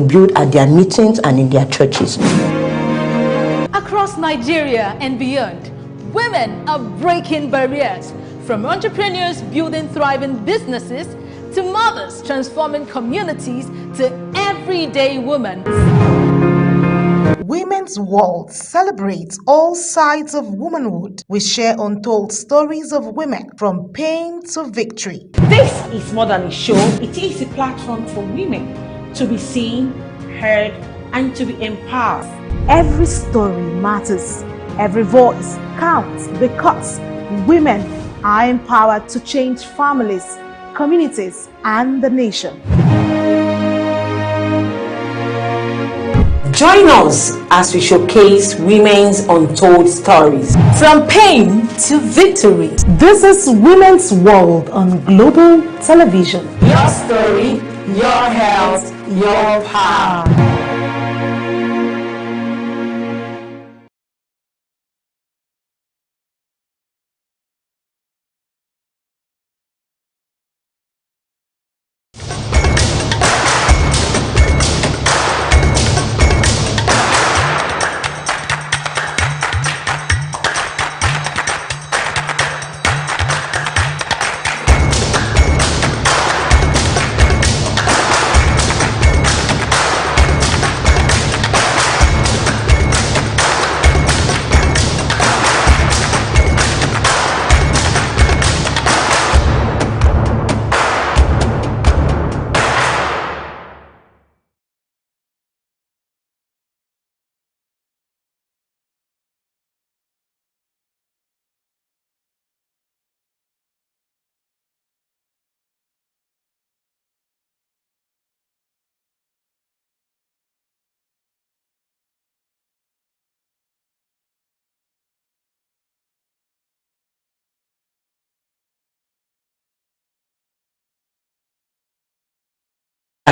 build at their meetings and in their churches. Across Nigeria and beyond, women are breaking barriers, from entrepreneurs building thriving businesses to mothers transforming communities to everyday women. Women's World celebrates all sides of womanhood. We share untold stories of women from pain to victory. This is more than a show, it is a platform for women to be seen, heard, and to be empowered. Every story matters, every voice counts because women are empowered to change families, communities, and the nation. Join us as we showcase women's untold stories. From pain to victory. This is Women's World on Global Television. Your story, your health, your power.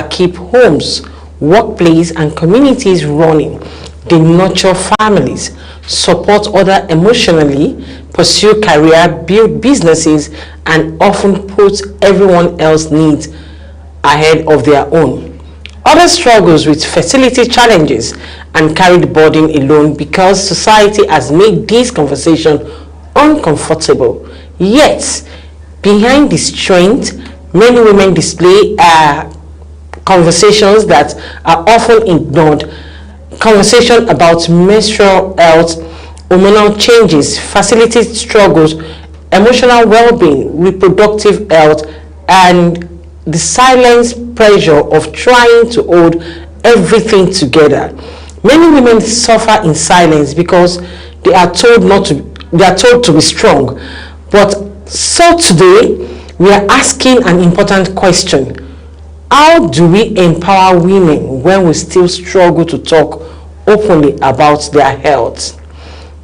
Keep homes, workplace, and communities running. They nurture families, support others emotionally, pursue career, build businesses, and often put everyone else's needs ahead of their own. Others struggles with fertility challenges and carry the burden alone because society has made this conversation uncomfortable. Yet, behind the strength, many women display conversations that are often ignored. Conversation about menstrual health, hormonal changes, fertility struggles, emotional well-being, reproductive health, and the silent pressure of trying to hold everything together. Many women suffer in silence because they are told to be strong. But so today we are asking an important question. How do we empower women when we still struggle to talk openly about their health?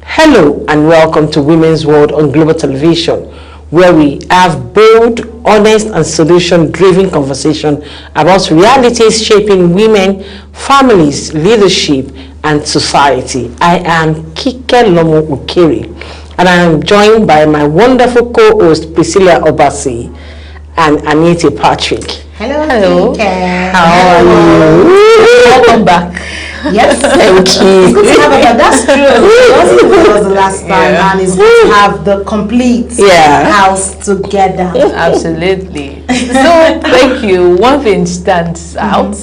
Hello and welcome to Women's World on Global Television, where we have bold, honest, and solution-driven conversation about realities shaping women, families, leadership, and society. I am Kike Lomo Ukiri, and I am joined by my wonderful co-host Priscilla Obasi and Anita Patrick. Hello. How are you? Welcome back. Yes, thank you. It's good to have her. That's true. It was the last time, and it's good to have the complete house together. Absolutely. So thank you. One thing stands out.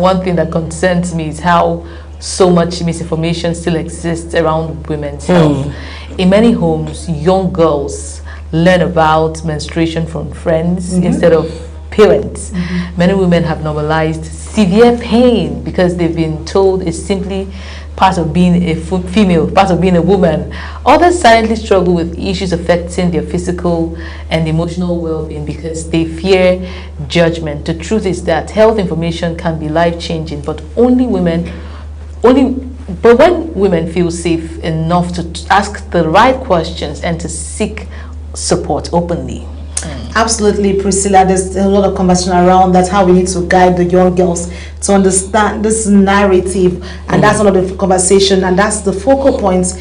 One thing that concerns me is how so much misinformation still exists around women's health. In many homes, young girls learn about menstruation from friends instead of parents. Many women have normalized severe pain because they've been told it's simply part of being a female, part of being a woman. Others silently struggle with issues affecting their physical and emotional well-being because they fear judgment. The truth is that health information can be life-changing, but when women feel safe enough to ask the right questions and to seek support openly. Absolutely, Priscilla. There's a lot of conversation around that, how we need to guide the young girls to understand this narrative, and that's one of the conversation, and that's the focal points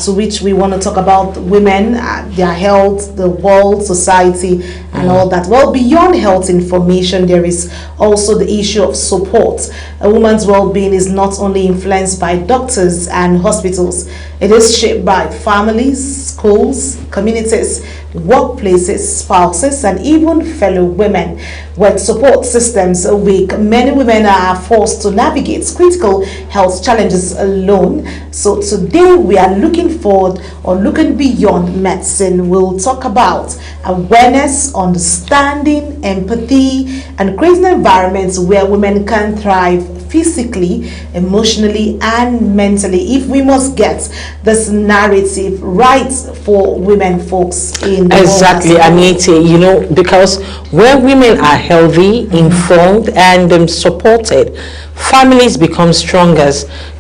to which we want to talk about women, their health, the world, society, and all that. Well, beyond health information, there is also the issue of support. A woman's well-being is not only influenced by doctors and hospitals, it is shaped by families, schools, communities, workplaces, spouses, and even fellow women. When support systems are weak, many women are forced to navigate critical health challenges alone. So today we are looking forward, or looking beyond medicine. We'll talk about awareness, understanding, empathy, and creating environments where women can thrive physically, emotionally, and mentally. If we must get this narrative right for women folks in the Exactly, world. Anita, you know, because when women are healthy, informed, and supported, families become stronger,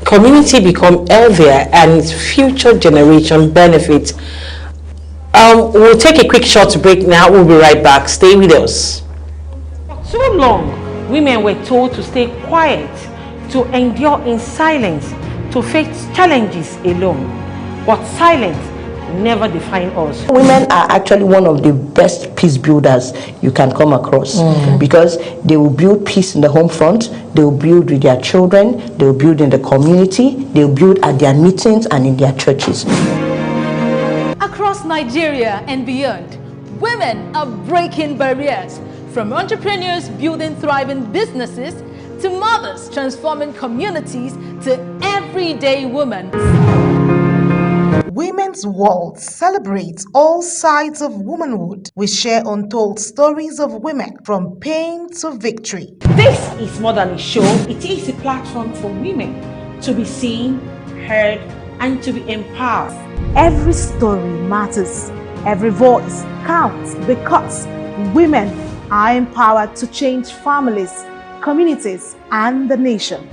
community become healthier, and future generation benefit. We'll take a quick short break now. We'll be right back. Stay with us. For too long, women were told to stay quiet, to endure in silence, to face challenges alone. But silence never defined us. Women are actually one of the best peace builders you can come across, because they will build peace in the home front, they will build with their children, they will build in the community, they will build at their meetings and in their churches. Across Nigeria and beyond, women are breaking barriers, from entrepreneurs building thriving businesses to mothers transforming communities to everyday women. Women's World celebrates all sides of womanhood. We share untold stories of women from pain to victory. This is more than a show, it is a platform for women to be seen, heard, and to be empowered. Every story matters. Every voice counts, because women are empowered to change families, communities, and the nation.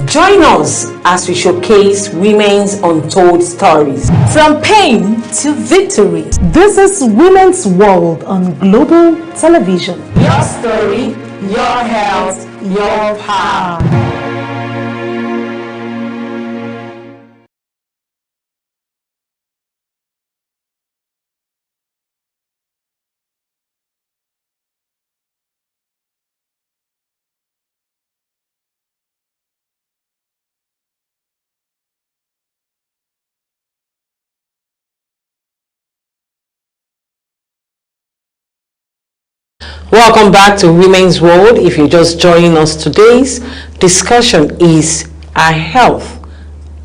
Join us as we showcase women's untold stories. From pain to victory. This is Women's World on Global Television. Your story, your health, your power. Welcome back to Women's World. If you're just joining us, today's discussion is our health,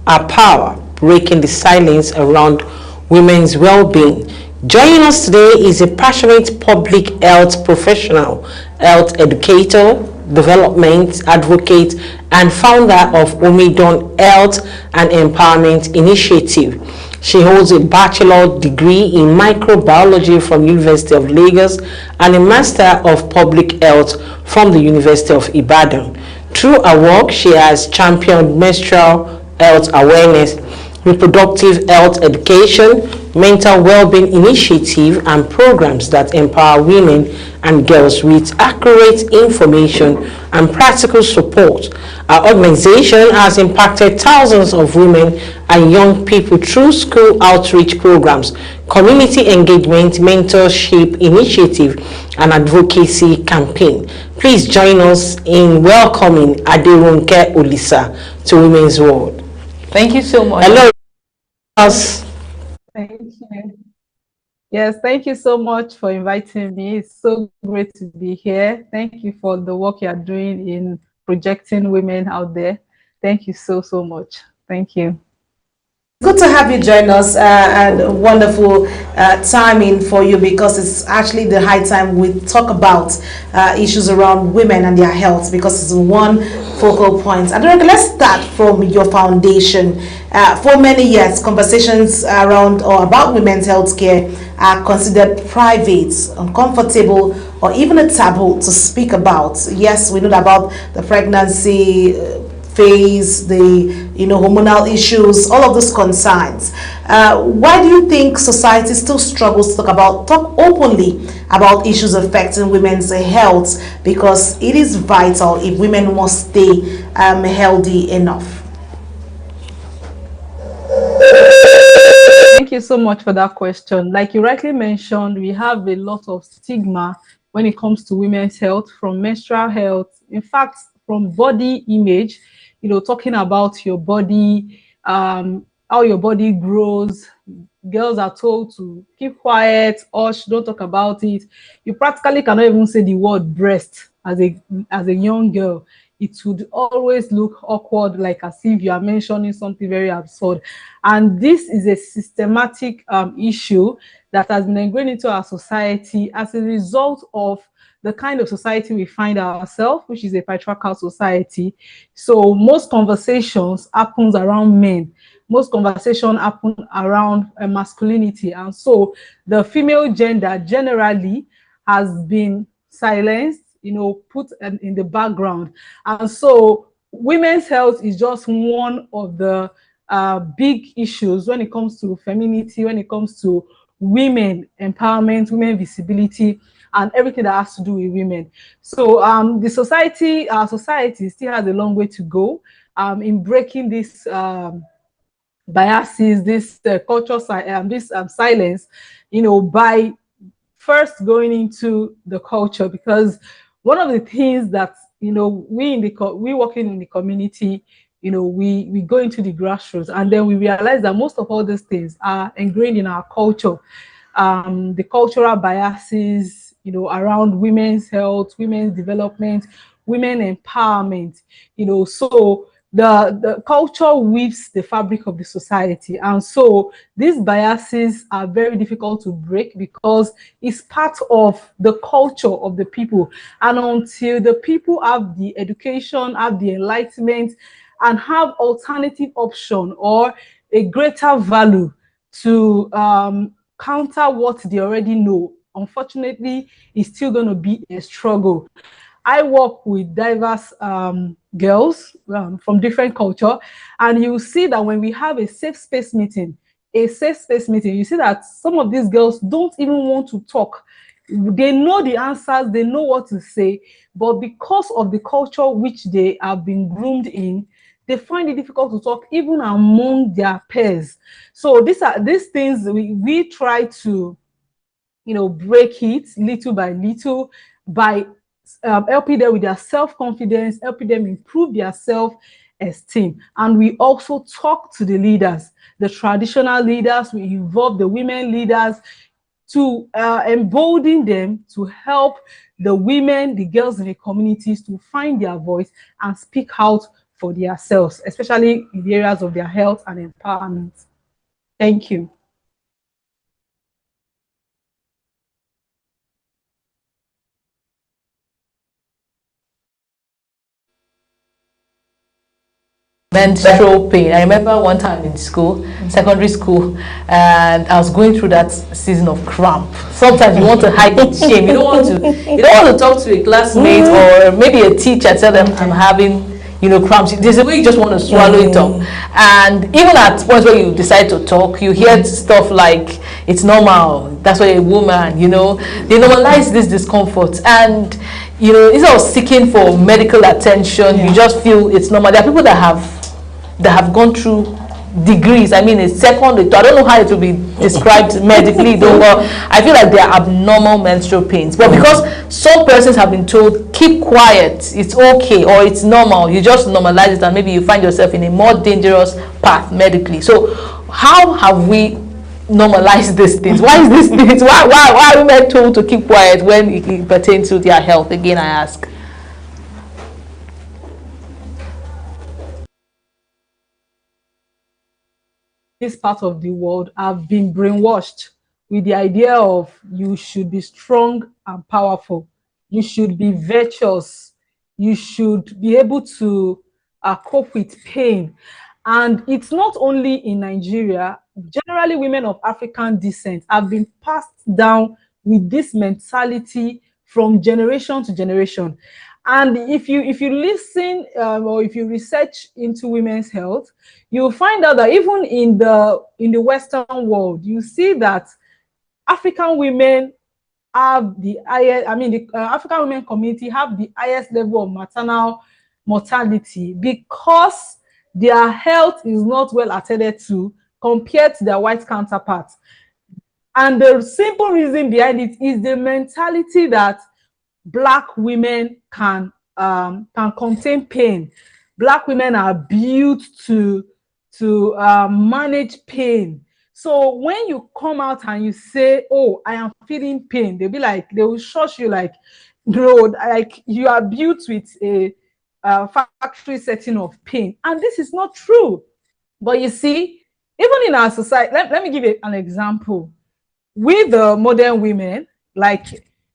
our power, breaking the silence around women's well-being. Joining us today is a passionate public health professional, health educator, development advocate, and founder of Omidon Health and Empowerment Initiative. She holds a bachelor degree in microbiology from University of Lagos and a master of public health from the University of Ibadan. Through her work, she has championed menstrual health awareness, reproductive health education, mental well-being initiative, and programs that empower women and girls with accurate information and practical support. Our organization has impacted thousands of women and young people through school outreach programs, community engagement, mentorship initiative, and advocacy campaign. Please join us in welcoming Aderonke Olisa to Women's World. Thank you so much. Hello. Thank you. Yes, thank you so much for inviting me. It's so great to be here. Thank you for the work you are doing in projecting women out there. Thank you so much. Thank you. Good to have you join us, and wonderful timing for you, because it's actually the high time we talk about issues around women and their health, because it's one focal point. And let's start from your foundation. For many years, conversations around or about women's health care are considered private, uncomfortable, or even a taboo to speak about. Yes, we know about the pregnancy face, the hormonal issues, all of those concerns. Why do you think society still struggles to talk openly about issues affecting women's health? Because it is vital if women must stay healthy enough. Thank you so much for that question. Like you rightly mentioned, we have a lot of stigma when it comes to women's health, from menstrual health, in fact, from body image, talking about your body, how your body grows. Girls are told to keep quiet, or don't talk about it. You practically cannot even say the word breast as a young girl. It would always look awkward, like as if you are mentioning something very absurd. And this is a systematic issue that has been ingrained into our society as a result of the kind of society we find ourselves, which is a patriarchal society. So most conversations happens around men. Most conversation happen around masculinity. And so the female gender generally has been silenced, put in the background. And so women's health is just one of the big issues when it comes to femininity, when it comes to women empowerment, women visibility, and everything that has to do with women. So our society still has a long way to go in breaking this biases, this cultural silence, by first going into the culture. Because one of the things that we working in the community, we go into the grassroots, and then we realize that most of all these things are ingrained in our culture. The cultural biases, around women's health, women's development, women empowerment, so the culture weaves the fabric of the society. And so these biases are very difficult to break because it's part of the culture of the people. And until the people have the education, have the enlightenment, and have alternative option or a greater value to counter what they already know, unfortunately, it's still going to be a struggle. I work with diverse girls from different culture, and you see that when we have a safe space meeting, you see that some of these girls don't even want to talk. They know the answers, they know what to say, but because of the culture which they have been groomed in, they find it difficult to talk even among their peers. So these things we try to break it little by little by helping them with their self-confidence, helping them improve their self-esteem. And we also talk to the leaders, the traditional leaders. We involve the women leaders to embolden them to help the women, the girls in the communities to find their voice and speak out for themselves, especially in the areas of their health and empowerment. Thank you. Menstrual pain. I remember one time in school, secondary school, and I was going through that season of cramp. Sometimes you want to hide in shame. You don't want to talk to a classmate or maybe a teacher, tell them I'm having cramps. There's a way you just want to swallow it up. And even at points where you decide to talk, you hear stuff like it's normal. That's why a woman, they normalize this discomfort. And instead of seeking for medical attention, you just feel it's normal. There are people that have gone through degrees. I mean, a second, I don't know how it will be described medically though, but I feel like they are abnormal menstrual pains. But because some persons have been told, keep quiet, it's okay, or it's normal, you just normalize it, and maybe you find yourself in a more dangerous path medically. So how have we normalized these things? Why is this things? Why are women told to keep quiet when it pertains to their health? Again, I ask. This part of the world have been brainwashed with the idea of you should be strong and powerful, you should be virtuous, you should be able to cope with pain. And it's not only in Nigeria. Generally, women of African descent have been passed down with this mentality from generation to generation. And if you listen or if you research into women's health, you'll find out that even in the Western world, you see that African women have the highest, the African women community have the highest level of maternal mortality because their health is not well attended to compared to their white counterparts. And the simple reason behind it is the mentality that Black women can contain pain. Black women are built to manage pain. So when you come out and you say, "Oh, I am feeling pain," they'll be like, they will shush you like, "No, like you are built with a factory setting of pain," and this is not true. But you see, even in our society, let me give you an example. With the modern women, like,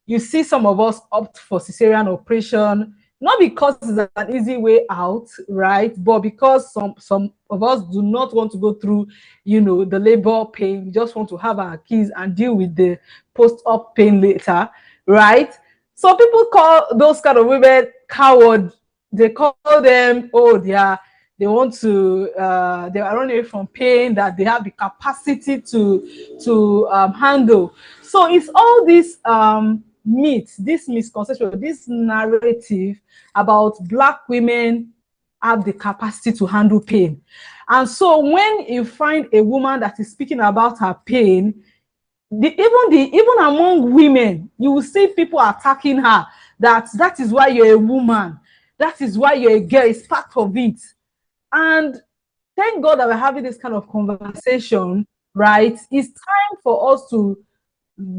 you see some of us opt for cesarean operation, not because it's an easy way out, right? But because some of us do not want to go through, the labor pain. We just want to have our kids and deal with the post-op pain later, right? So people call those kind of women coward. They call them, oh, they are running away from pain, that they have the capacity to handle. So it's all these myths, this misconception, this narrative about Black women have the capacity to handle pain. And so when you find a woman that is speaking about her pain, even among women, you will see people attacking her, that is why you're a woman, that is why you're a girl, it's part of it. And thank God that we're having this kind of conversation, right? It's time for us to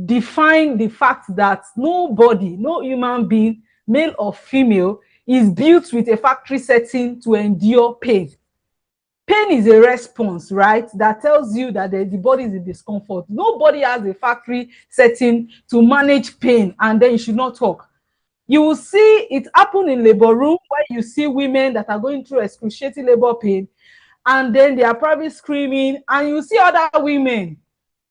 define the fact that nobody, no human being, male or female, is built with a factory setting to endure pain. Pain is a response, right? That tells you that the body is in discomfort. Nobody has a factory setting to manage pain, and then you should not talk. You will see it happen in labor room, where you see women that are going through excruciating labor pain, and then they are probably screaming, and you see other women,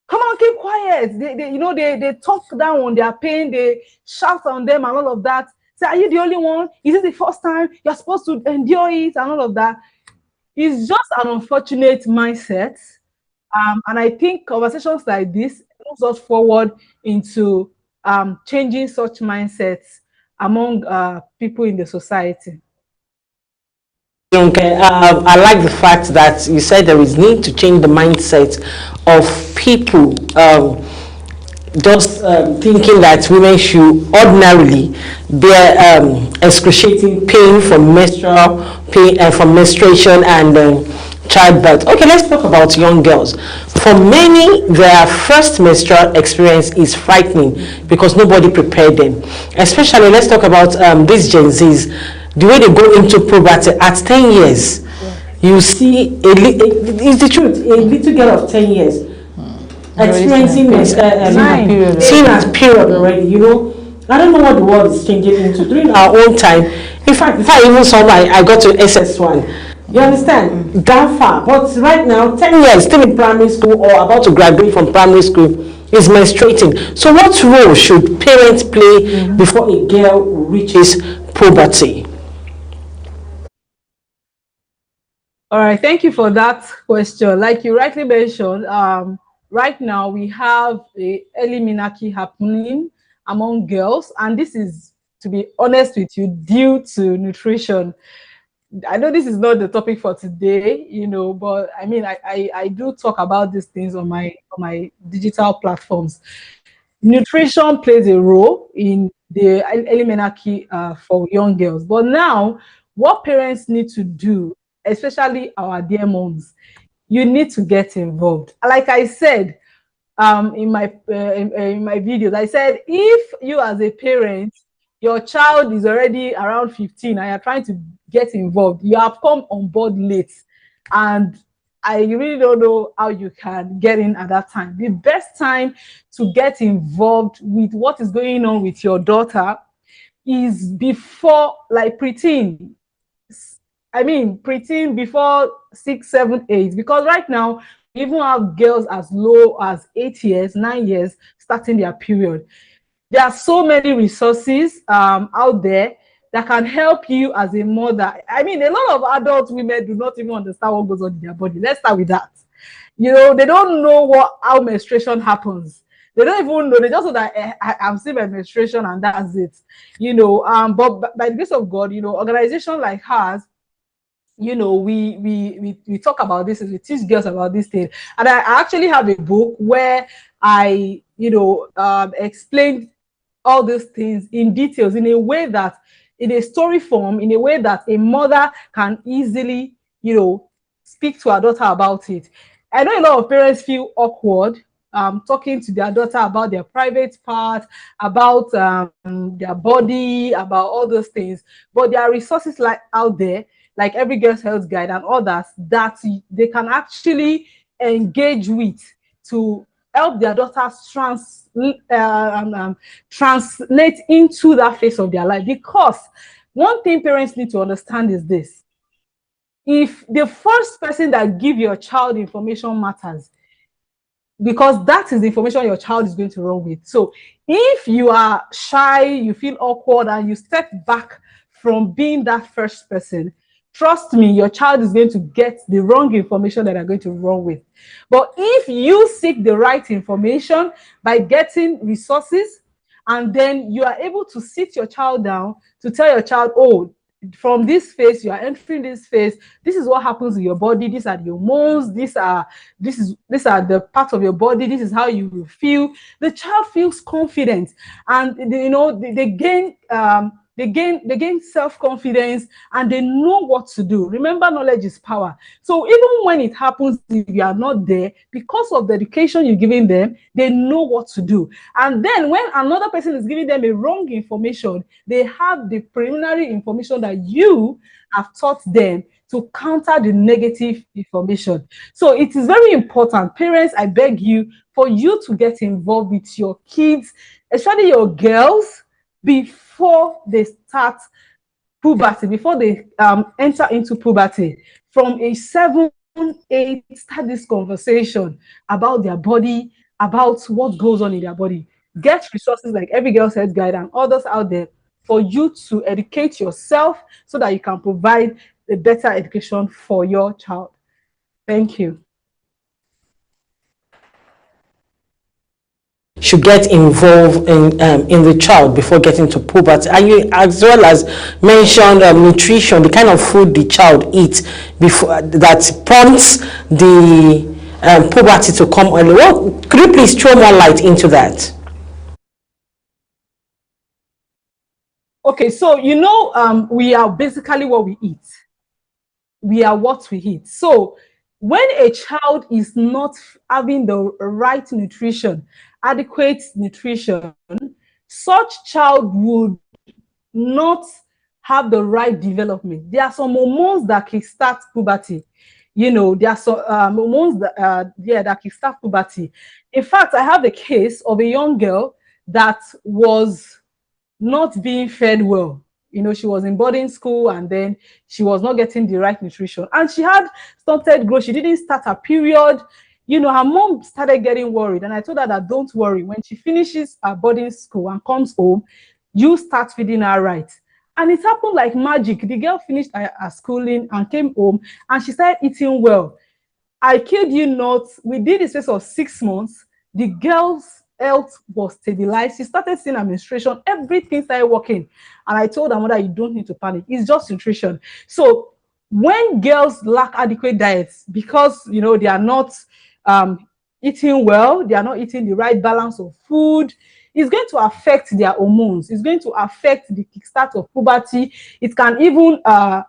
come on, keep quiet. They talk down on their pain, they shout on them and all of that. Say, are you the only one? Is it the first time you're supposed to endure it and all of that? It's just an unfortunate mindset. And I think conversations like this moves us forward into changing such mindsets among people in the society. Okay, I like the fact that you said there is need to change the mindset of people just thinking that women should ordinarily bear excruciating pain from menstrual pain and from menstruation and childbirth. Okay, let's talk about young girls. For many, their first menstrual experience is frightening because nobody prepared them. Especially, let's talk about these Gen Zs. The way they go into puberty at 10 years, you see, it's the truth, a little girl of 10 years experiencing seeing as period already, I don't know what the world is changing into. During our own time, in fact, if I even saw I got to SS1, you understand, that far. But right now, 10 years, still in primary school or about to graduate from primary school, is menstruating. So what role should parents play before a girl reaches puberty? All right, thank you for that question. Like you rightly mentioned, right now we have a early menarche happening among girls, and this is, to be honest with you, due to nutrition. I know this is not the topic for today, but I mean, I do talk about these things on my digital platforms. Nutrition plays a role in the early menarche for young girls. But now, what parents need to do, especially our dear moms, you need to get involved. Like I said in my videos, I said, if you as a parent, your child is already around 15 and you're trying to get involved, you have come on board late, and I really don't know how you can get in at that time. The best time to get involved with what is going on with your daughter is before, like, preteen. I mean, preteen, before 6, 7, 8, because right now we even have girls as low as 8 years, 9 years starting their period. There are so many resources out there that can help you as a mother. I mean, a lot of adult women do not even understand what goes on in their body. Let's start with that. You know, they don't know how menstruation happens. They don't even know. They just know that I'm still my menstruation and that's it. You know, but by the grace of God, you know, organization like ours, you know, we talk about this, we teach girls about this thing. And I actually have a book where I, you know, explain all these things in details, in a way that, in a story form, in a way that a mother can easily, you know, speak to her daughter about it. I know a lot of parents feel awkward talking to their daughter about their private part, about their body, about all those things. But there are resources like out there, like Every Girl's Health Guide and others, that they can actually engage with to help their daughters translate into that phase of their life. Because one thing parents need to understand is this: if the first person that give your child information matters, because that is the information your child is going to run with. So if you are shy, you feel awkward, and you step back from being that first person, trust me, your child is going to get the wrong information that they're going to run with. But if you seek the right information by getting resources, and then you are able to sit your child down to tell your child, oh, from this phase, you are entering this phase, this is what happens in your body, these are the hormones, these are the parts of your body, this is how you will feel. The child feels confident, and you know, they gain self-confidence, and they know what to do. Remember, knowledge is power. So even when it happens, if you are not there, because of the education you're giving them, they know what to do. And then when another person is giving them a wrong information, they have the preliminary information that you have taught them to counter the negative information. So it is very important, parents, I beg you, for you to get involved with your kids, especially your girls, before they start puberty, before they enter into puberty. From age 7, 8, start this conversation about their body, about what goes on in their body. Get resources like Every Girl's Health Guide and others out there for you to educate yourself so that you can provide a better education for your child. Thank you. Should get involved in the child before getting to puberty, and you as well as mentioned nutrition, the kind of food the child eats before that prompts the puberty to come early. Well, could you please throw more light into that? Okay, so you know, we are basically what we eat. We are what we eat. So when a child is not having the right nutrition, adequate nutrition, such child would not have the right development. There are some hormones that kickstart puberty. You know, there are some hormones that that kickstart puberty. In fact, I have a case of a young girl that was not being fed well. You know, she was in boarding school, and then she was not getting the right nutrition, and she had stunted growth. She didn't start her period. You know, her mom started getting worried, and I told her that don't worry. When she finishes her boarding school and comes home, you start feeding her right. And it happened like magic. The girl finished her schooling and came home, and she started eating well. I kid you not, within the space of 6 months, the girl's health was stabilized. She started seeing her menstruation. Everything started working. And I told her mother, you don't need to panic. It's just nutrition. So when girls lack adequate diets, because, you know, they are not eating well, they are not eating the right balance of food, it's going to affect their hormones. It's going to affect the kickstart of puberty. It can even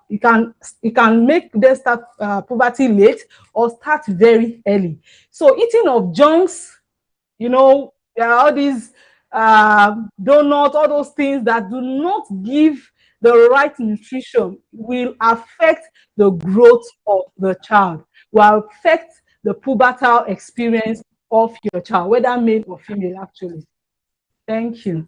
it can make them start puberty late or start very early. So eating of junks, you know, there are all these donuts, all those things that do not give the right nutrition will affect the growth of the child, will affect the pubertal experience of your child, whether male or female, actually. Thank you.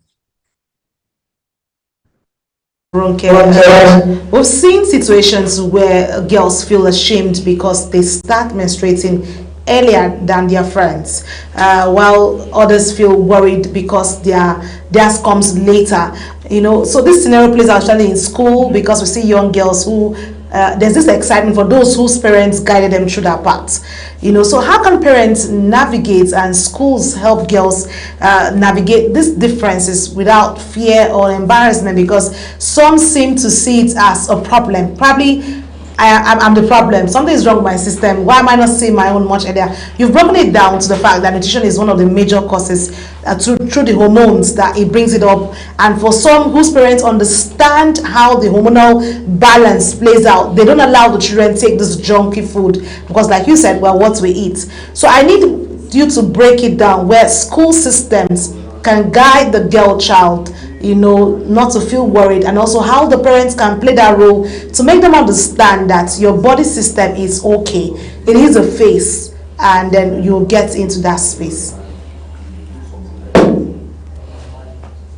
We've seen situations where girls feel ashamed because they start menstruating earlier than their friends, while others feel worried because theirs comes later. You know, so this scenario plays out actually in school, because we see young girls who there's this excitement for those whose parents guided them through that path. You know, so how can parents navigate and schools help girls navigate these differences without fear or embarrassment? Because some seem to see it as a problem. Probably I'm the problem. Something is wrong with my system. Why am I not seeing my own much earlier? You've broken it down to the fact that nutrition is one of the major causes through the hormones that it brings it up. And for some whose parents understand how the hormonal balance plays out, they don't allow the children take this junky food, because like you said, well, what we eat. So I need you to break it down where school systems can guide the girl child, you know, not to feel worried, and also how the parents can play that role to make them understand that your body system is okay. It is a phase, and then you'll get into that space.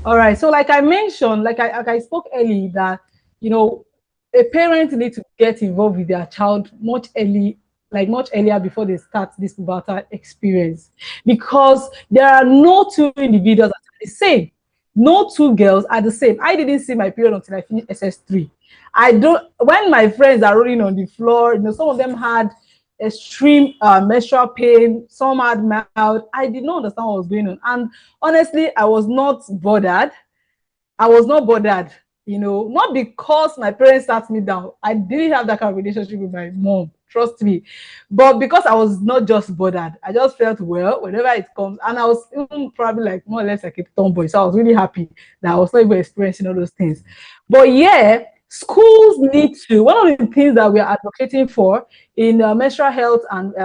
All right. So like I mentioned, like I spoke earlier, that, you know, a parent needs to get involved with their child much earlier before they start this pubertal experience, because there are no two individuals that are the same. No two girls are the same. I didn't see my period until I finished SS3. When my friends are rolling on the floor, you know, some of them had extreme menstrual pain, some had mild. I did not understand what was going on. And honestly, I was not bothered. You know, not because my parents sat me down. I didn't have that kind of relationship with my mom, trust me. But because I was not just bothered, I just felt, well, whenever it comes, and I was even probably like more or less like a tomboy. So I was really happy that I was not even experiencing all those things. But yeah, schools need to, one of the things that we are advocating for in menstrual health and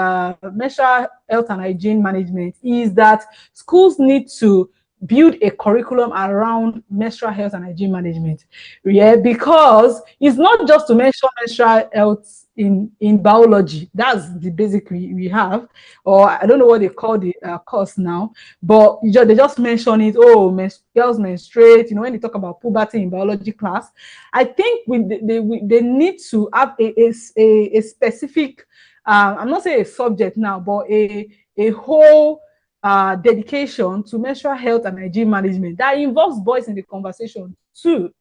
hygiene management is that schools need to build a curriculum around menstrual health and hygiene management. Yeah, because it's not just to mention menstrual health in biology. That's the basic we have, or I don't know what they call the course now, but they just mention it. Oh, girls menstruate. You know, when they talk about puberty in biology class, I think they need to have a specific. I'm not saying a subject now, but a whole dedication to menstrual health and hygiene management that involves boys in the conversation too,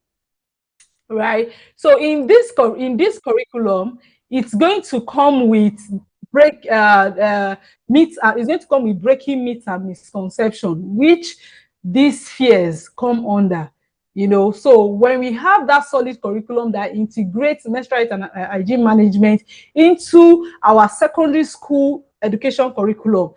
right? So in this curriculum, it's going to come with breaking myths and misconception, which these fears come under. You know, so when we have that solid curriculum that integrates menstrual health and hygiene management into our secondary school education curriculum,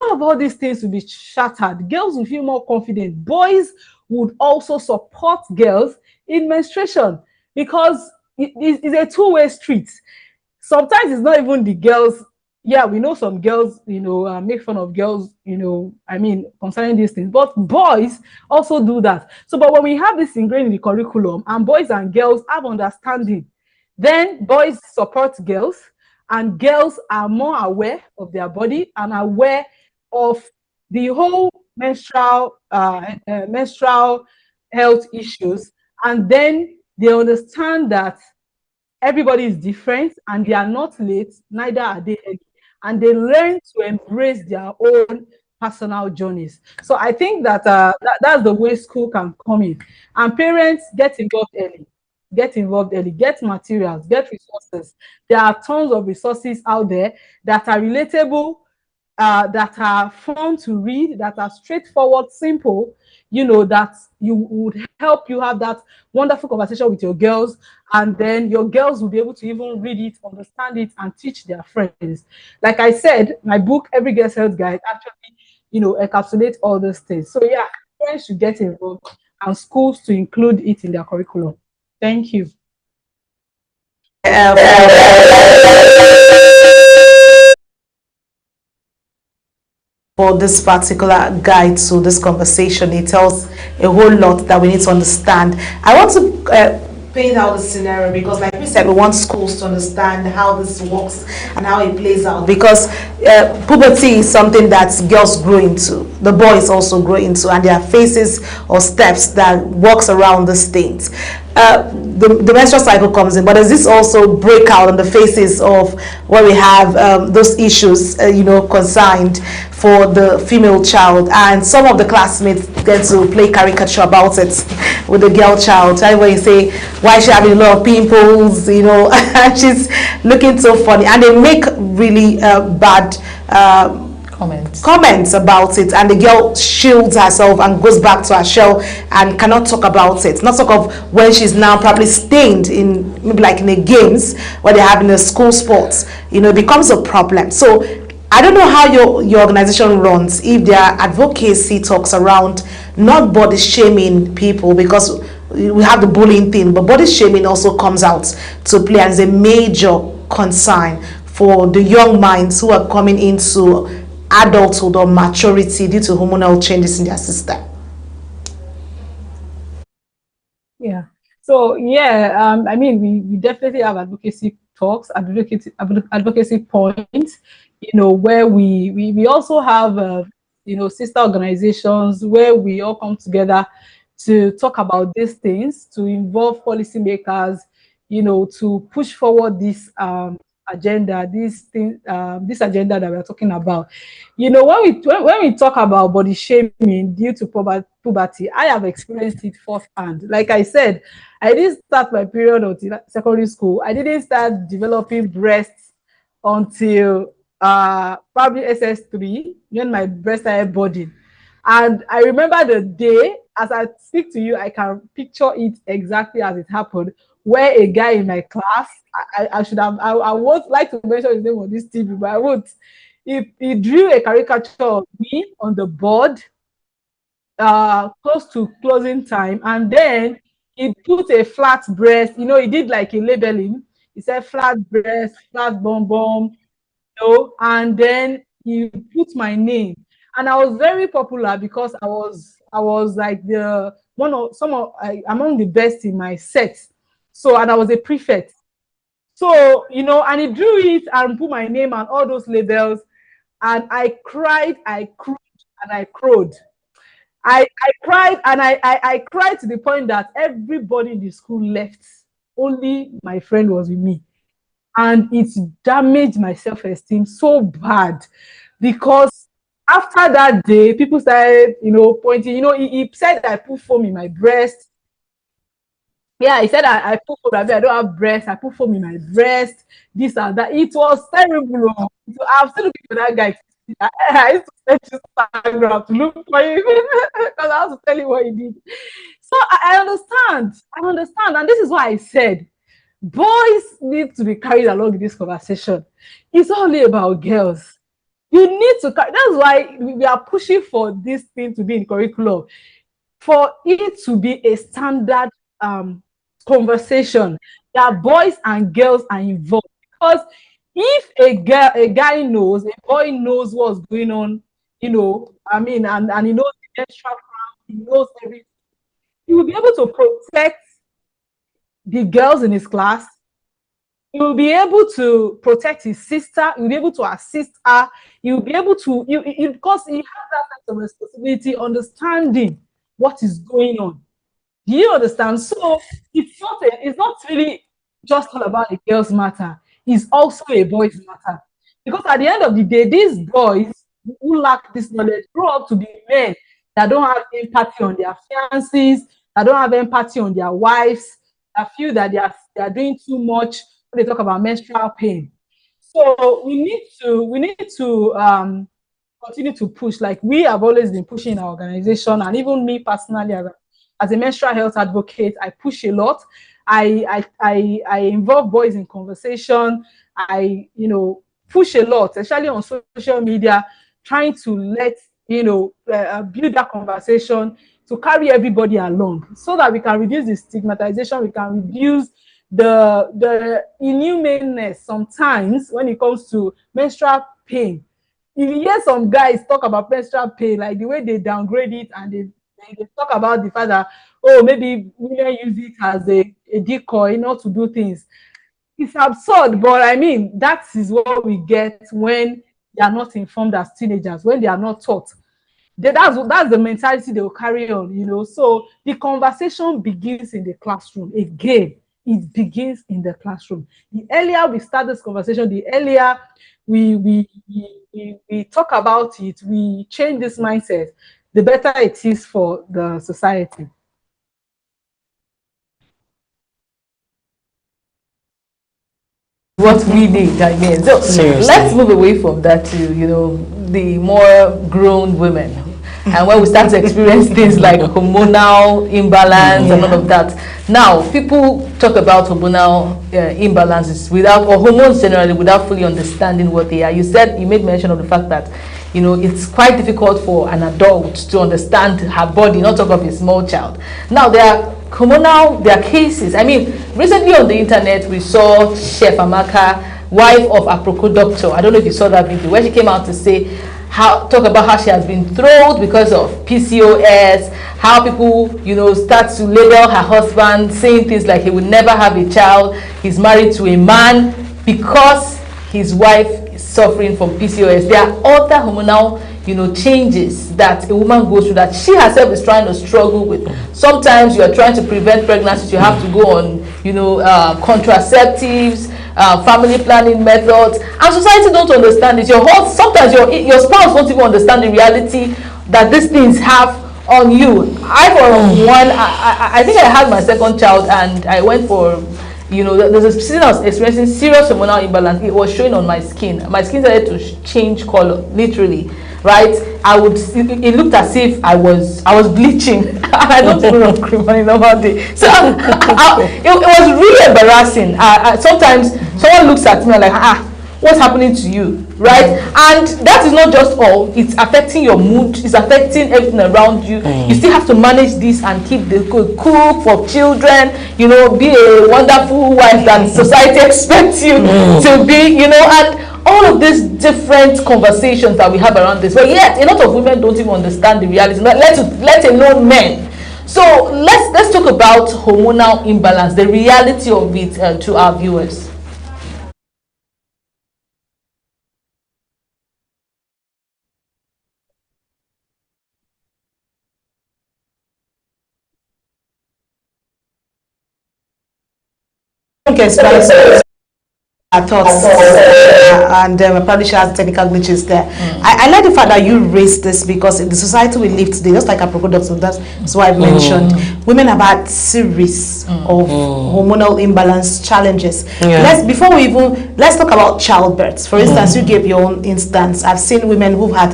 all of all these things will be shattered. Girls will feel more confident. Boys would also support girls in menstruation, because it's a two-way street. Sometimes it's not even the girls. Yeah, we know some girls, you know, make fun of girls, you know, I mean, concerning these things, but boys also do that. So, but when we have this ingrained in the curriculum and boys and girls have understanding, then boys support girls, and girls are more aware of their body and aware of the whole menstrual health issues, and then they understand that everybody is different and they are not late, neither are they early, and they learn to embrace their own personal journeys. So I think that that's the way school can come in, and parents get involved early. Get materials, get resources. There are tons of resources out there that are relatable, that are fun to read, that are straightforward, simple, you know, that you would help you have that wonderful conversation with your girls, and then your girls will be able to even read it, understand it, and teach their friends. Like I said, my book, Every Girl's Health Guide, actually, you know, encapsulates all those things. So yeah, parents should get involved and schools to include it in their curriculum. Thank you. For this particular guide to this conversation, it tells a whole lot that we need to understand. I want to paint out the scenario, because like we said, we want schools to understand how this works and how it plays out, because puberty is something that girls grow into, the boys also grow into, and there are phases or steps that works around these things. The menstrual cycle comes in, but does this also break out on the phases of where we have those issues, consigned for the female child, and some of the classmates get to play caricature about it with the girl child. When you say, why is she having a lot of pimples, and she's looking so funny, and they make really bad comments about it, and the girl shields herself and goes back to her shell and cannot talk about it. Not talk of when she's now probably stained in, maybe like in the games where they're having the school sports, it becomes a problem. So I don't know how your organization runs, if there are advocacy talks around not body shaming people, because we have the bullying thing, but body shaming also comes out to play as a major concern for the young minds who are coming into adulthood or maturity due to hormonal changes in their system. Yeah. So I mean, we definitely have advocacy talks, advocacy points, where we also have sister organizations where we all come together to talk about these things, to involve policymakers, to push forward this agenda, this agenda that we're talking about. When we talk about body shaming due to puberty, I have experienced it firsthand. Like I said, I didn't start my period until secondary school. I didn't start developing breasts until probably SS3, when my breast started budding. And I remember the day, as I speak to you, I can picture it exactly as it happened, where a guy in my class, I won't like to mention his name on this TV, but I won't. He drew a caricature of me on the board close to closing time, and then he put a flat breast, he did like a labeling. He said flat breast, flat bum, and then he put my name. And I was very popular because I was like among the best in my set. So, and I was a prefect. So, and he drew it and put my name and all those labels. And I cried, I cried, and I crowed. I cried, and I cried to the point that everybody in the school left. Only my friend was with me. And it damaged my self-esteem so bad, because after that day, people started, pointing. He said I put foam in my breast. Yeah, he said I put foam. I don't have breast. I put foam in my breast. This and that. It was terrible. I'm still looking for that guy. I used to send you Instagram to look for him because I have to tell you what he did. So I understand, and this is why I said boys need to be carried along in this conversation. It's only about girls. You need to carry. That's why we are pushing for this thing to be in curriculum, for it to be a standard conversation that boys and girls are involved. Because if a guy knows, a boy knows what's going on, and he knows the menstrual cramp, he knows everything, he will be able to protect the girls in his class. He will be able to protect his sister. He will be able to assist her. He will be able to, because he has that sense of responsibility, understanding what is going on. Do you understand? So it's not really just all about the girls' matter. It's also a boys' matter. Because at the end of the day, these boys who lack this knowledge grow up to be men that don't have empathy on their fiancés, that don't have empathy on their wives, that feel that they are doing too much when they talk about menstrual pain. So we need to continue to push, like we have always been pushing in our organization, and even me personally as a menstrual health advocate, I push a lot. I involve boys in conversation. I push a lot, especially on social media, trying to build that conversation to carry everybody along, so that we can reduce the stigmatization, we can reduce the inhumaneness sometimes when it comes to menstrual pain. If you hear some guys talk about menstrual pain, like the way they downgrade it and They talk about the fact that, oh, maybe women use it as a decoy not to do things. It's absurd, but I mean, that is what we get when they are not informed as teenagers, when they are not taught. That's the mentality they will carry on, you know. So the conversation begins in the classroom. Again, it begins in the classroom. The earlier we start this conversation, the earlier we talk about it, we change this mindset, the better it is for the society. What we need, I mean. So let's move away from that to, you know, the more grown women. And when we start to experience things like hormonal imbalance and all of that. Now, people talk about hormonal imbalances without, or hormones generally, without fully understanding what they are. You made mention of the fact that, you know, it's quite difficult for an adult to understand her body, not talk of a small child. Now, there are cases. I mean, recently on the internet, we saw Chef Amaka, wife of Aproko Doctor. I don't know if you saw that video, where she came out to say, talk about how she has been thrilled because of PCOS, how people, you know, start to label her husband, saying things like he would never have a child, he's married to a man because his wife is suffering from PCOS. There are other hormonal, you know, changes that a woman goes through that she herself is trying to struggle with. Sometimes you are trying to prevent pregnancy, you have to go on, you know, contraceptives, family planning methods, and society don't understand it. Sometimes your spouse won't even understand the reality that these things have on you. I think I had my second child and I went for, you know, there's a season I was experiencing serious hormonal imbalance. It was showing on my skin. My skin started to change color, literally. Right, it looked as if I was bleaching. I don't even rub cream on a normal day, so it was really embarrassing. Sometimes someone looks at me and like, what's happening to you, right? And that is not just all. It's affecting your mood. It's affecting everything around you. You still have to manage this and keep the cook for children. You know, be a wonderful wife that society expects you to be. You know, and all of these different conversations that we have around this, but yet a lot of women don't even understand the reality, let alone men. So let's talk about hormonal imbalance, the reality of it to our viewers. Okay, our thoughts and probably she has technical glitches there. I like the fact that you raised this because in the society we live today, just like Aproko Doctor, that's why I mentioned women have had series of hormonal imbalance challenges. Let's talk about childbirth. For instance, you gave your own instance. I've seen women who've had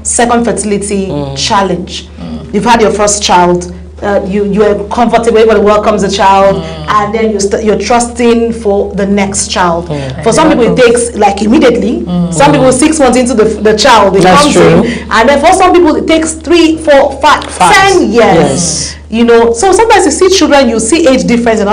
second fertility challenge. You've had your first child. You are comfortable, everybody welcomes a child, and then you're trusting for the next child. For some people it takes like immediately. Some people 6 months into the child, it comes in, and then for some people it takes 3, 4, 5, 10 years. Yes. You know, so sometimes you see children, you see age difference, and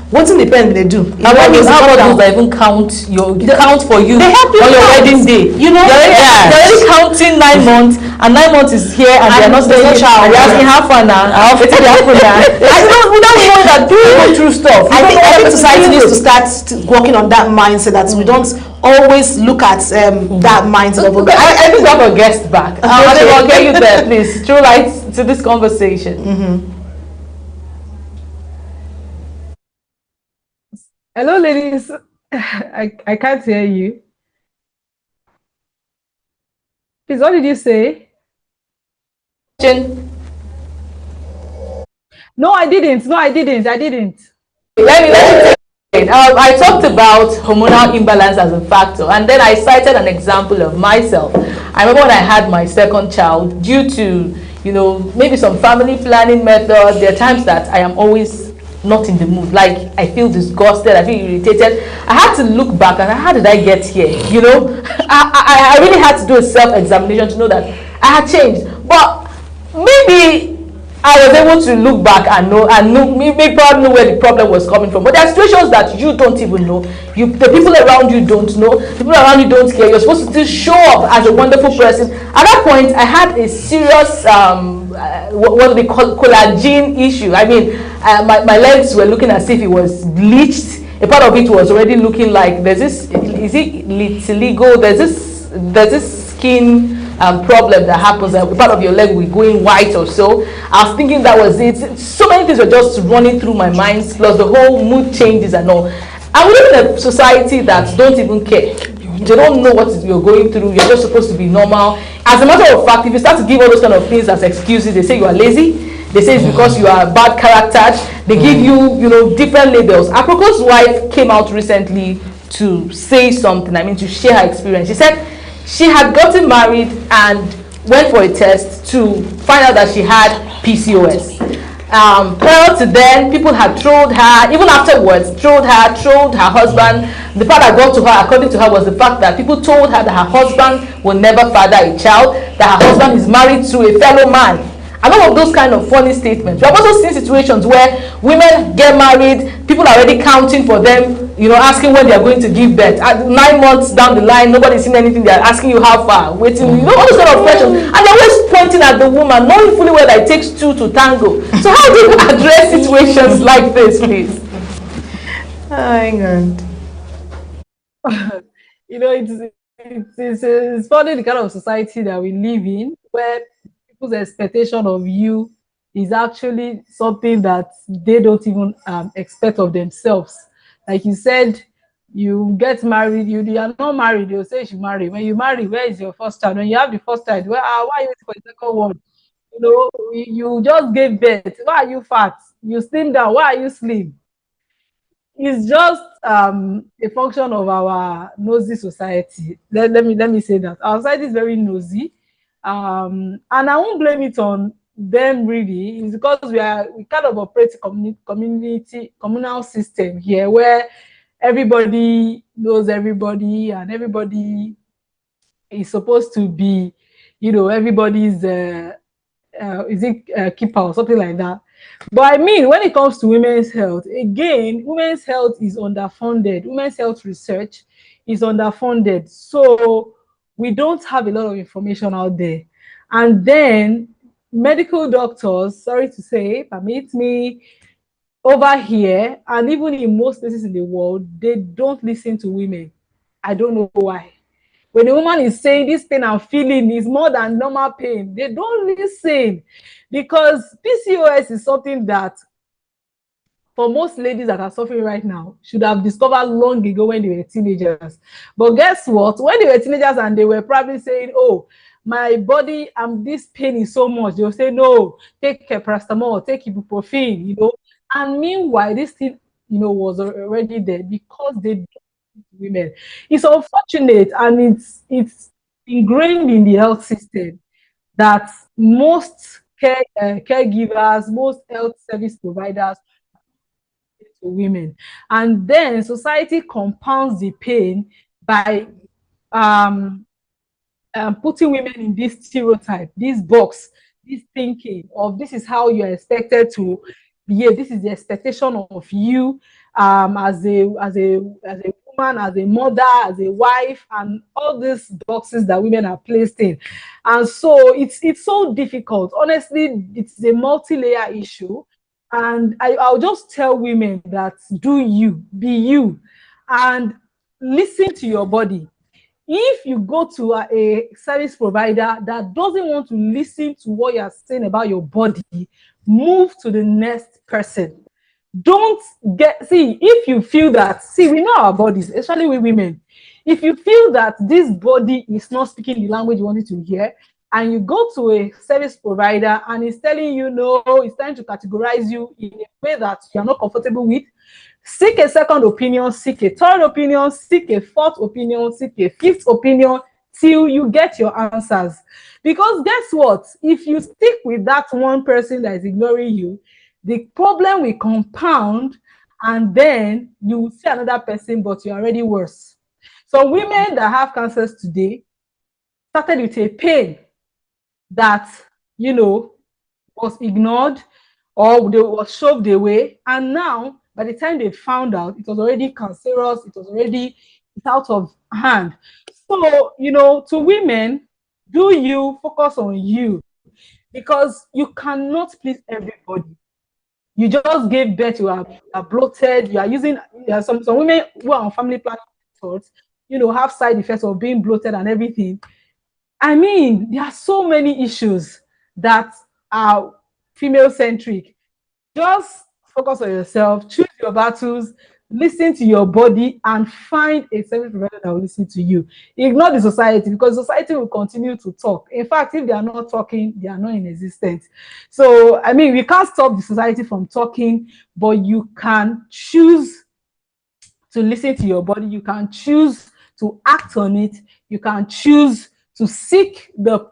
what's in the parent they do? How about those that even count for you? They help you on your wedding day. You know, they're already counting 9 months, and 9 months is here, and they're not saying child. And they're asking how far now? How far now? We don't know that people go through stuff. I think society needs to start working on that mindset that we don't always look at that mindset of. I think we have a guest back. I'll get you there, please. Throw light to this conversation. Hello, ladies. I can't hear you. Please, what did you say? No, I didn't. Let me I talked about hormonal imbalance as a factor, and then I cited an example of myself. I remember when I had my second child, due to, you know, maybe some family planning method, there are times that I am always not in the mood, like I feel disgusted, I feel irritated. I had to look back and how did I get here? You know, I really had to do a self-examination to know that I had changed. But maybe I was able to look back and know, maybe probably know where the problem was coming from. But there are situations that you don't even know. The people around you don't know. The people around you don't care. You're supposed to still show up as a wonderful person. At that point, I had a serious what do they call collagen issue. I mean, my legs were looking as if it was bleached. A part of it was already looking like there's this. Is it vitiligo? There's this skin problem that happens, part of your leg will going white or so. I was thinking that was it. So many things were just running through my mind, plus the whole mood changes and all. And we live in a society that don't even care. They don't know what you're going through. You're just supposed to be normal. As a matter of fact, if you start to give all those kind of things as excuses, they say you are lazy. They say it's because you are bad character. They give you, different labels. Aproko's wife came out recently to say something. I mean, to share her experience. She said she had gotten married and went for a test to find out that she had PCOS. Prior to then, people had trolled her, even afterwards, trolled her husband. The part that got to her, according to her, was the fact that people told her that her husband will never father a child, that her husband is married to a fellow man. And all of those kind of funny statements. We have also seen situations where women get married, people are already counting for them, asking when they are going to give birth. At 9 months down the line, nobody's seen anything, they are asking you how far, waiting, all those kind of questions. And they're always pointing at the woman, knowing fully well that it takes two to tango. So how do you address situations like this, please? Hang on. It's funny the kind of society that we live in, where people's expectation of you is actually something that they don't even expect of themselves. Like you said, you get married, you are not married, they'll say you should marry. When you marry, where is your first child? When you have the first child, why are you waiting for the second one? You just gave birth. Why are you fat? You slim down. Why are you slim? It's just a function of our nosy society. Let me say that our society is very nosy. And I won't blame it on them really. It's because we kind of operate a communal system here where everybody knows everybody and everybody is supposed to be, everybody's keeper or something like that. But I mean, when it comes to women's health, again, women's health is underfunded. Women's health research is underfunded. So we don't have a lot of information out there. And then medical doctors, sorry to say, permit me, over here, and even in most places in the world, they don't listen to women. I don't know why. When a woman is saying this pain I'm feeling is more than normal pain, they don't listen, because PCOS is something that for most ladies that are suffering right now should have discovered long ago when they were teenagers. But guess what? When they were teenagers and they were probably saying, oh, my body, this pain is so much, they'll say, no, take paracetamol, take ibuprofen, And meanwhile, this thing, was already there because they don't listen to women. It's unfortunate, and it's ingrained in the health system that most caregivers, most health service providers to women, and then society compounds the pain by putting women in this stereotype, this box, this thinking of this is how you're expected to behave. This is the expectation of you as a woman, as a mother, as a wife, and all these boxes that women are placed in. And so it's so difficult. Honestly, it's a multi-layer issue. And I'll just tell women that do you, be you, and listen to your body. If you go to a service provider that doesn't want to listen to what you're saying about your body, move to the next person. Don't if you feel that, we know our bodies, especially with women. If you feel that this body is not speaking the language you wanted to hear, and you go to a service provider and it's telling you, no, it's trying to categorize you in a way that you're not comfortable with, seek a second opinion, seek a third opinion, seek a fourth opinion, seek a fifth opinion, till you get your answers. Because guess what? If you stick with that one person that is ignoring you, the problem will compound, and then you will see another person, but you're already worse. So women that have cancers today started with a pain that, was ignored or they were shoved away, and now by the time they found out, it was already cancerous, it was already out of hand. So, you know, to women, do you focus on you, because you cannot please everybody. You just gave birth, you are bloated, you are using some women who are on family planning methods, you know, have side effects of being bloated and everything. I mean, there are so many issues that are female centric. Just focus on yourself, choose your battles, listen to your body, and find a service provider that will listen to you. Ignore the society, because society will continue to talk. In fact, if they are not talking, they are not in existence. So, I mean, we can't stop the society from talking, but you can choose to listen to your body. You can choose to act on it. You can choose to seek the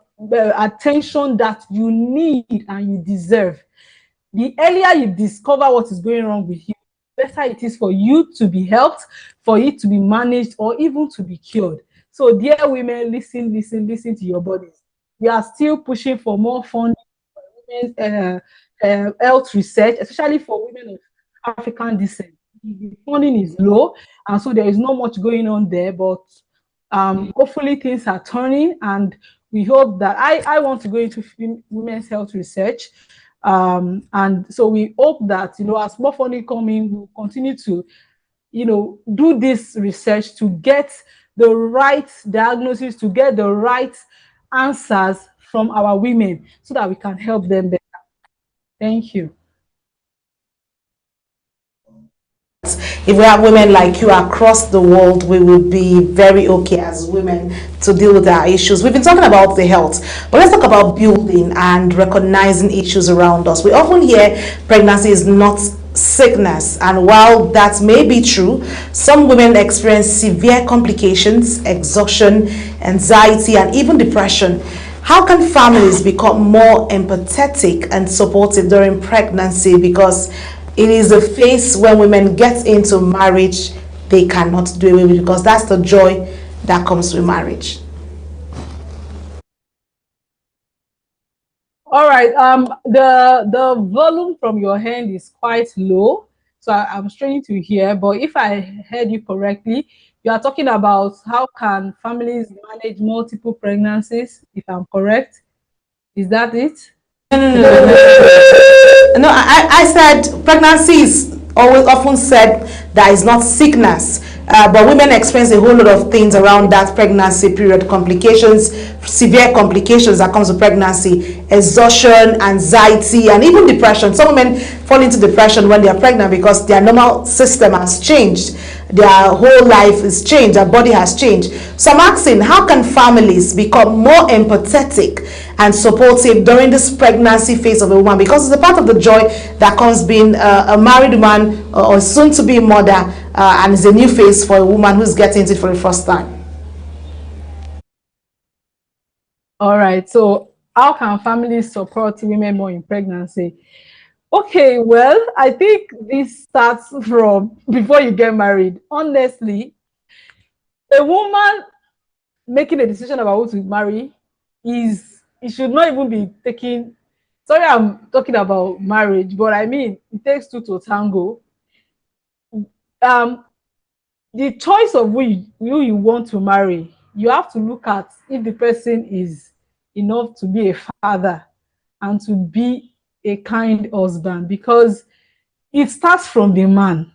attention that you need and you deserve. The earlier you discover what is going wrong with you, the better it is for you to be helped, for it to be managed, or even to be cured. So, dear women, listen to your bodies. We are still pushing for more funding for women's health research, especially for women of African descent. The funding is low, and so there is not much going on there, but hopefully things are turning, and we hope that I want to go into women's health research. And so we hope that, you know, as more funding coming, we'll continue to, you know, do this research to get the right diagnosis, to get the right answers from our women, so that we can help them better. Thank you. If we have women like you across the world, we will be very okay as women to deal with our issues. We've been talking about the health, but let's talk about building and recognizing issues around us. We often hear pregnancy is not sickness, and while that may be true, some women experience severe complications, exhaustion, anxiety, and even depression. How can families become more empathetic and supportive during pregnancy? Because it is a phase when women get into marriage they cannot do away with, because that's the joy that comes with marriage. All right. The volume from your hand is quite low, so I'm struggling to hear. But if I heard you correctly, you are talking about how can families manage multiple pregnancies, if I'm correct. Is that it? No, I said pregnancy is always often said that is not sickness, but women experience a whole lot of things around that pregnancy period, complications, severe complications that comes with pregnancy, exhaustion, anxiety, and even depression. Some women fall into depression when they are pregnant because their normal system has changed. Their whole life is changed, their body has changed. So I'm asking, how can families become more empathetic and supportive during this pregnancy phase of a woman? Because it's a part of the joy that comes being a married woman or soon to be a mother, and it's a new phase for a woman who's getting into it for the first time. All right. So how can families support women more in pregnancy? Okay, well, I think this starts from before you get married. Honestly, a woman making a decision about who to marry it should not even be taking. Sorry, I'm talking about marriage, but I mean, it takes two to tango. The choice of who you want to marry, you have to look at if the person is enough to be a father and to be a kind husband, because it starts from the man.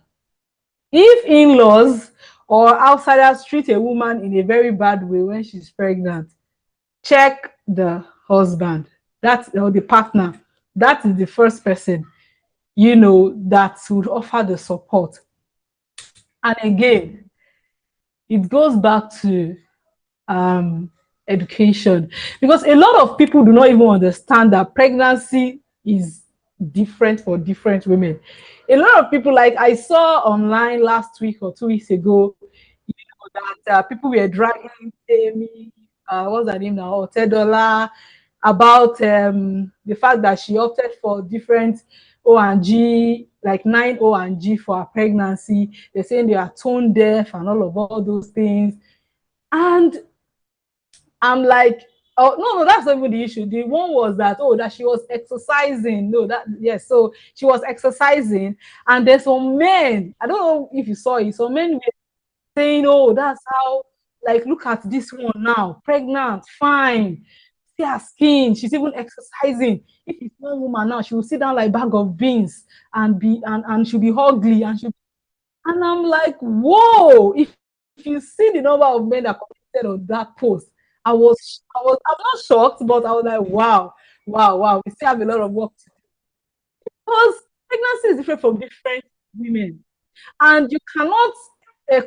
If in-laws or outsiders treat a woman in a very bad way when she's pregnant, check the husband, or the partner. That is the first person, you know, that would offer the support. And again, it goes back to education, because a lot of people do not even understand that pregnancy is different for different women. A lot of people, like I saw online last week or 2 weeks ago, you know, that people were dragging Amy, what's her name now, Otedola, about the fact that she opted for different O&G, like 9 O&G for her pregnancy. They're saying they are tone deaf and all those things. And I'm like, Oh no, that's not even the issue. The one was that that she was exercising. No, that yes, so she was exercising, and there's some men. I don't know if you saw it. Some men were saying, "Oh, that's how." Like, look at this one now, pregnant, fine. See her skin. She's even exercising. If it's one woman now, she will sit down like bag of beans and she'll be ugly and I'm like, whoa! If you see the number of men that commented on that post, I'm not shocked, but I was like, wow. We still have a lot of work to do because pregnancy is different from different women, and you cannot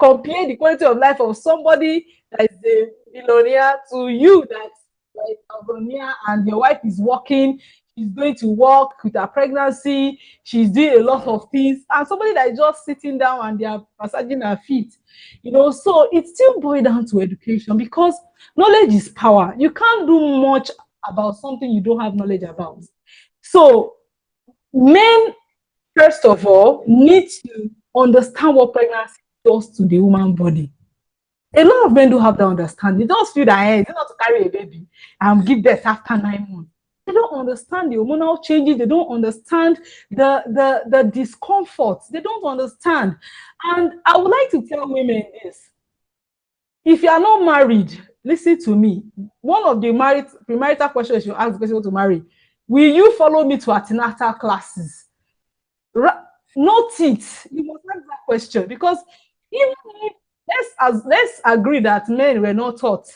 compare the quality of life of somebody that is a billionaire to you that's like a billionaire and your wife is working. She's going to work with her pregnancy. She's doing a lot of things, and somebody that is just sitting down and they are massaging her feet. So it still boils down to education because knowledge is power. You can't do much about something you don't have knowledge about. So men, first of all, need to understand what pregnancy does to the human body. A lot of men don't have that understanding. They just feel that they don't have to carry a baby and give birth after 9 months. They don't understand the hormonal changes. They don't understand the discomfort. They don't understand. And I would like to tell women this. If you are not married, listen to me. One of the premarital questions you ask the person to marry, will you follow me to antenatal classes? Note it. You must ask that question because even if let's agree that men were not taught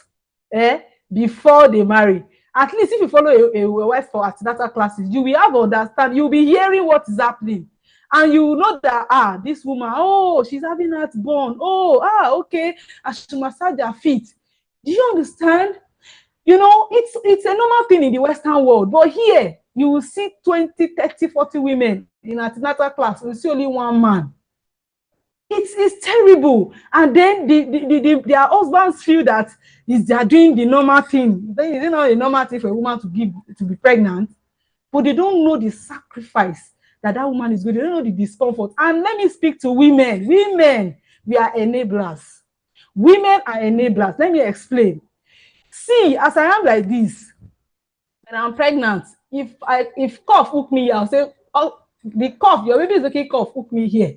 before they marry. At least if you follow a wife for antenatal classes, you will have understand. You'll be hearing what is happening, and you will know that this woman, she's having that born. Okay, I should massage her feet. Do you understand? It's a normal thing in the Western world, but here you will see 20, 30, 40 women in antenatal class. You will see only one man. It's terrible. And then their husbands feel that they are doing the normal thing. It's not a normal thing for a woman to be pregnant, but they don't know the sacrifice that woman is going. They don't know the discomfort. And let me speak to women. Women, we are enablers. Women are enablers. Let me explain. See, as I am like this, and I'm pregnant, if cough hook me, I'll say, the cough, your baby is okay, cough hook me here.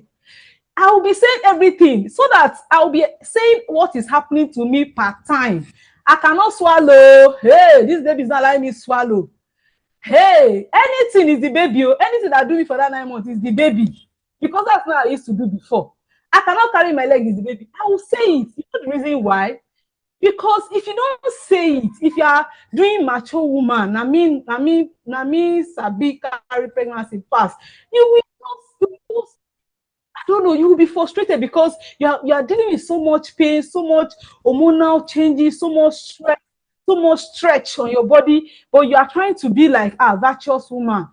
I will be saying everything so that I will be saying what is happening to me per time. I cannot swallow. Hey, this baby is not allowing me to swallow. Hey, anything is the baby. Anything that do me for that 9 months is the baby. Because that's what I used to do before. I cannot carry my leg is the baby. I will say it. You know the reason why? Because if you don't say it, if you are doing macho woman, I mean, Sabi carry pregnancy fast, you will not. I don't know, you will be frustrated because you are dealing with so much pain, so much hormonal changes, so much stretch on your body, but you are trying to be like a virtuous woman.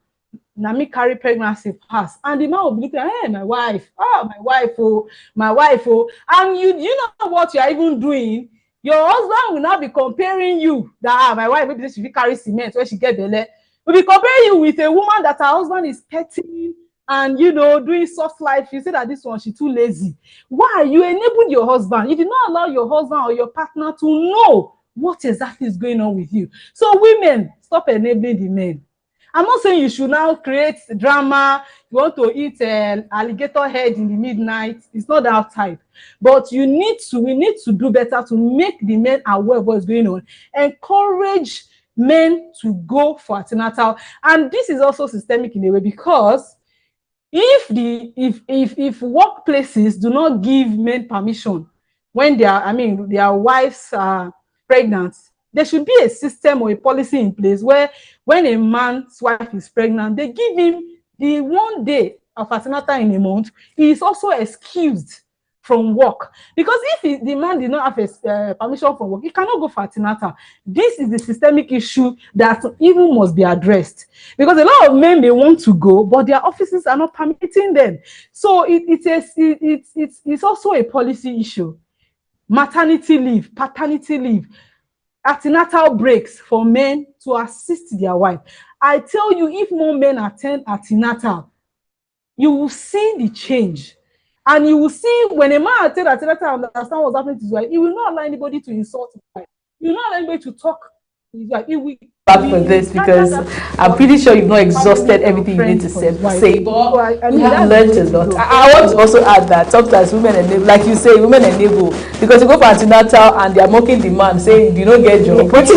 Now me carry pregnancy fast, and the man will be looking, hey, my wife, and you know what you are even doing. Your husband will now be comparing you that my wife maybe she carry cement when she get belle. Will be comparing you with a woman that her husband is petting and doing soft life. You say that this one she's too lazy. Why? You enabled your husband. You did not allow your husband or your partner to know what exactly is going on with you. So women, stop enabling the men. I'm not saying you should now create drama. You want to eat an alligator head in the midnight. It's not that type. But we need to do better to make the men aware of what's going on. Encourage men to go for antenatal. And this is also systemic in a way because if workplaces do not give men permission when their wives are pregnant, there should be a system or a policy in place where when a man's wife is pregnant, they give him the 1 day of antenatal in a month. He is also excused from work because if the man did not have permission from work, he cannot go for antenatal. This is the systemic issue that even must be addressed because a lot of men may want to go, but their offices are not permitting them. So it's also a policy issue. Maternity leave, paternity leave, antenatal breaks for men to assist their wife. I tell you, if more men attend antenatal, you will see the change. And you will see when a man attend antenatal and understand what's happening to his wife, he will not allow anybody to insult his wife. He will not allow anybody to talk back for this because I'm pretty sure you've not exhausted everything you need to say, but we have learned a lot. I want to also add that sometimes women enable, like you say, women enable, because you go for antenatal and they are mocking the man saying, you don't get job. What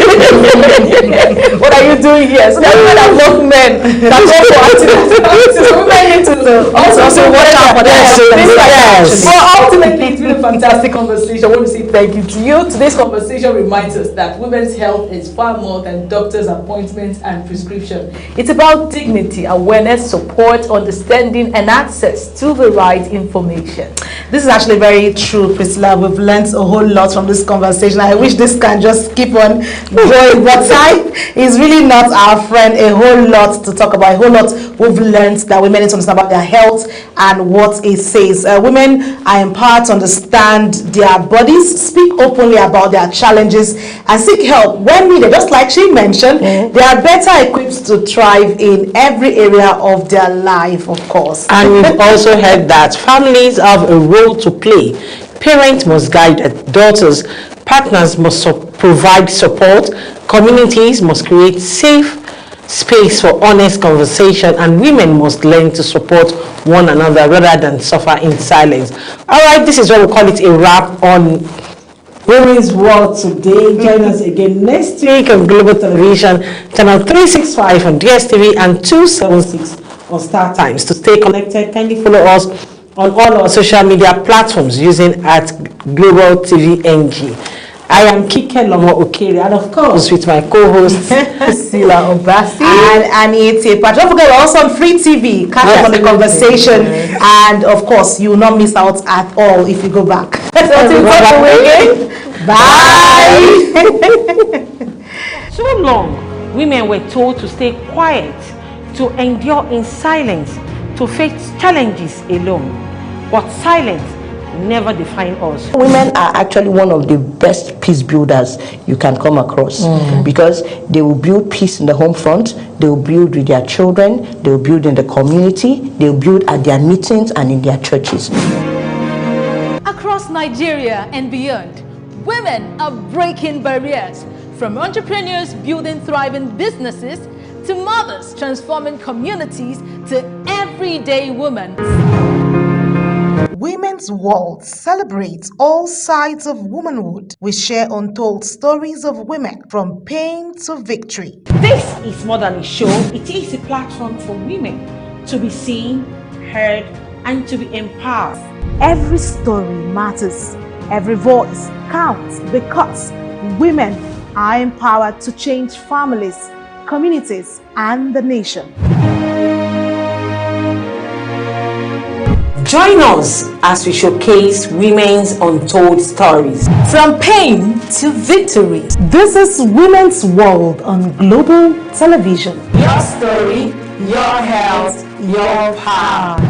are you doing here? So that women have mocked men that go for antenatal. So women need to also watch out for that. Yes. Well, ultimately, it's been a fantastic conversation. I want to say thank you to you. Today's conversation reminds us that women's health is far more than doctors' appointments and prescription. It's about dignity, awareness, support, understanding, and access to the right information. This is actually very true, Priscilla. We've learned a whole lot from this conversation. I wish this can just keep on going, but time is really not our friend. A whole lot to talk about, a whole lot we've learned that women need to understand about their health and what it says. Women are empowered to understand their bodies, speak openly about their challenges, and seek help when needed. Just like she mentioned, they are better equipped to thrive in every area of their life, of course. And we've also heard that families have a role to play. Parents must guide their daughters, partners must provide support, communities must create safe space for honest conversation, and women must learn to support one another rather than suffer in silence. All right, this is what we call it a wrap on Women's World today. Join us again next week on Global Television, channel 365 on DSTV and 276 on Star Times. To stay connected, kindly follow us on all our social media platforms using @Global TV NG. I am Kike Lomo Okere, and of course with my co-host Priscilla Obasi and Ete. But don't forget, we're also on Free TV. Catch up on the conversation, and of course, you will not miss out at all if you go back. Bye. So long, women were told to stay quiet, to endure in silence, to face challenges alone. But silence never define us. Women are actually one of the best peace builders you can come across, because they will build peace in the home front, they will build with their children, they will build in the community, they will build at their meetings and in their churches. Across Nigeria and beyond, women are breaking barriers, from entrepreneurs building thriving businesses to mothers transforming communities to everyday women. Women's World celebrates all sides of womanhood. We share untold stories of women from pain to victory. This is more than a show, it is a platform for women to be seen, heard, and to be empowered. Every story matters. Every voice counts because women are empowered to change families, communities, and the nation. Join us as we showcase women's untold stories. From pain to victory. This is Women's World on Global Television. Your story, your health, your power.